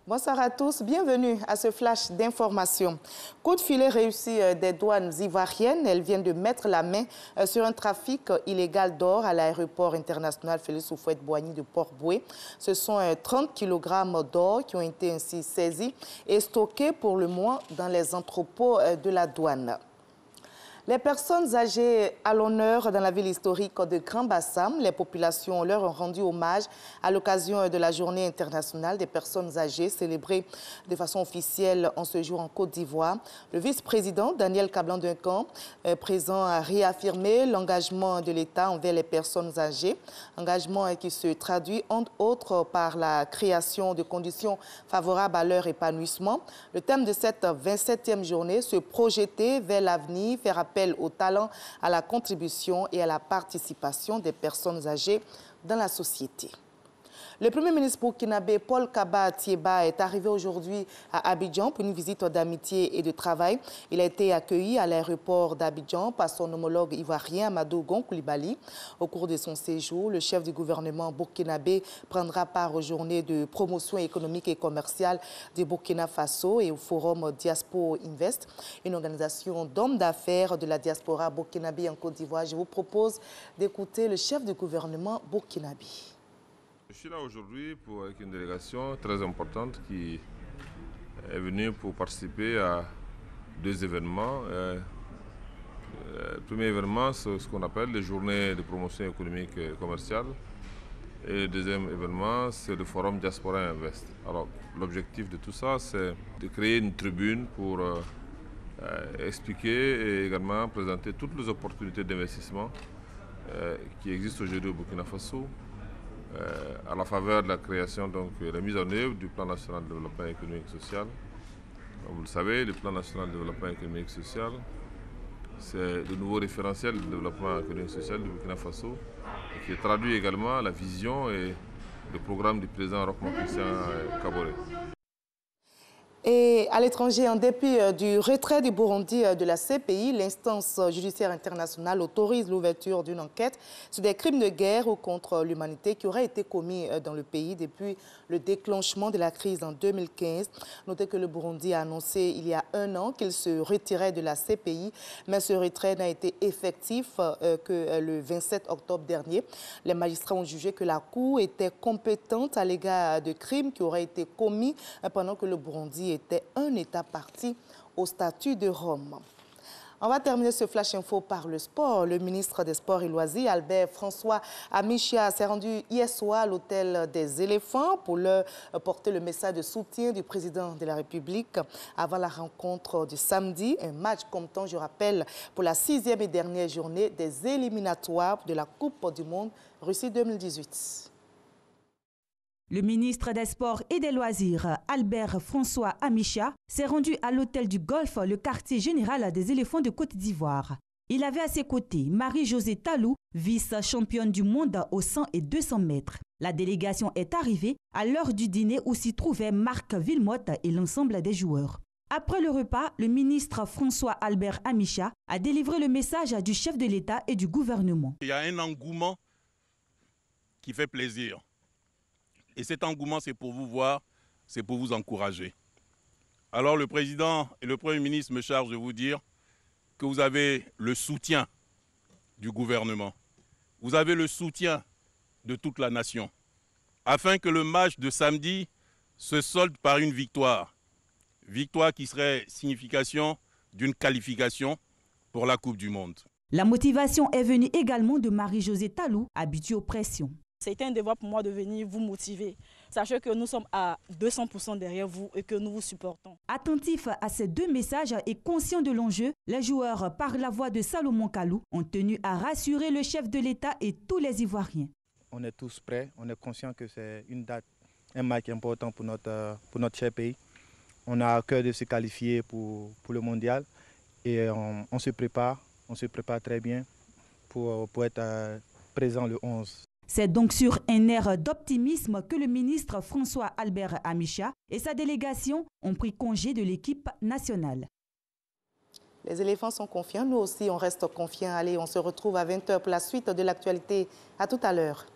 Bonsoir à tous, bienvenue à ce flash d'information. Coup de filet réussi des douanes ivoiriennes. Elles viennent de mettre la main sur un trafic illégal d'or à l'aéroport international Félix Houphouët-Boigny de Port-Bouët. Ce sont 30 kg d'or qui ont été ainsi saisis et stockés pour le moment dans les entrepôts de la douane. Les personnes âgées à l'honneur dans la ville historique de Grand-Bassam, les populations leur ont rendu hommage à l'occasion de la Journée internationale des personnes âgées célébrée de façon officielle en ce jour en Côte d'Ivoire. Le vice-président Daniel Kablan-Duncan, présent, a réaffirmé l'engagement de l'État envers les personnes âgées, engagement qui se traduit entre autres par la création de conditions favorables à leur épanouissement. Le thème de cette 27e journée, se projeter vers l'avenir, faire appel au talent, à la contribution et à la participation des personnes âgées dans la société. Le Premier ministre burkinabé Paul Kaba Thiéba est arrivé aujourd'hui à Abidjan pour une visite d'amitié et de travail. Il a été accueilli à l'aéroport d'Abidjan par son homologue ivoirien Amadou Gon Coulibaly. Au cours de son séjour, le chef du gouvernement burkinabé prendra part aux journées de promotion économique et commerciale du Burkina Faso et au forum Diaspora Invest, une organisation d'hommes d'affaires de la diaspora burkinabé en Côte d'Ivoire. Je vous propose d'écouter le chef du gouvernement burkinabé. Je suis là aujourd'hui avec une délégation très importante qui est venue pour participer à deux événements. Le premier événement, c'est ce qu'on appelle les journées de promotion économique et commerciale. Et le deuxième événement, c'est le forum Diaspora Invest. Alors, l'objectif de tout ça, c'est de créer une tribune pour expliquer et également présenter toutes les opportunités d'investissement qui existent aujourd'hui au Burkina Faso. À la faveur de la création, donc la mise en œuvre du plan national de développement économique et social. Comme vous le savez, le plan national de développement économique et social, c'est le nouveau référentiel de développement économique et social du Burkina Faso, et qui traduit également la vision et le programme du président Roch Marc Christian Kaboré. Et à l'étranger, en dépit du retrait du Burundi de la CPI, l'instance judiciaire internationale autorise l'ouverture d'une enquête sur des crimes de guerre ou contre l'humanité qui auraient été commis dans le pays depuis le déclenchement de la crise en 2015. Notez que le Burundi a annoncé il y a un an qu'il se retirait de la CPI, mais ce retrait n'a été effectif que le 27 octobre dernier. Les magistrats ont jugé que la Cour était compétente à l'égard de crimes qui auraient été commis pendant que le Burundi était un État parti au statut de Rome. On va terminer ce Flash Info par le sport. Le ministre des Sports et Loisirs, Albert François Amichia, s'est rendu hier soir à l'hôtel des éléphants pour leur porter le message de soutien du président de la République avant la rencontre du samedi. Un match comptant, je rappelle, pour la 6e et dernière journée des éliminatoires de la Coupe du Monde Russie 2018. Le ministre des Sports et des Loisirs, Albert François Amichia, s'est rendu à l'hôtel du Golfe, le quartier général des éléphants de Côte d'Ivoire. Il avait à ses côtés Marie-Josée Talou, vice-championne du monde aux 100 et 200 mètres. La délégation est arrivée à l'heure du dîner où s'y trouvaient Marc Villemotte et l'ensemble des joueurs. Après le repas, le ministre François Albert Amichia a délivré le message du chef de l'État et du gouvernement. Il y a un engouement qui fait plaisir. Et cet engouement, c'est pour vous voir, c'est pour vous encourager. Alors le président et le Premier ministre me chargent de vous dire que vous avez le soutien du gouvernement. Vous avez le soutien de toute la nation. Afin que le match de samedi se solde par une victoire. Victoire qui serait signification d'une qualification pour la Coupe du Monde. La motivation est venue également de Marie-Josée Talou, habituée aux pressions. C'est un devoir pour moi de venir vous motiver. Sachez que nous sommes à 200% derrière vous et que nous vous supportons. Attentifs à ces deux messages et conscients de l'enjeu, les joueurs, par la voix de Salomon Kalou, ont tenu à rassurer le chef de l'État et tous les Ivoiriens. On est tous prêts, on est conscient que c'est une date, un match important pour notre cher pays. On a à cœur de se qualifier pour le mondial et on se prépare très bien pour être présent le 11. C'est donc sur un air d'optimisme que le ministre François Albert Amichia et sa délégation ont pris congé de l'équipe nationale. Les éléphants sont confiants, nous aussi on reste confiants. Allez, on se retrouve à 20h pour la suite de l'actualité. À tout à l'heure.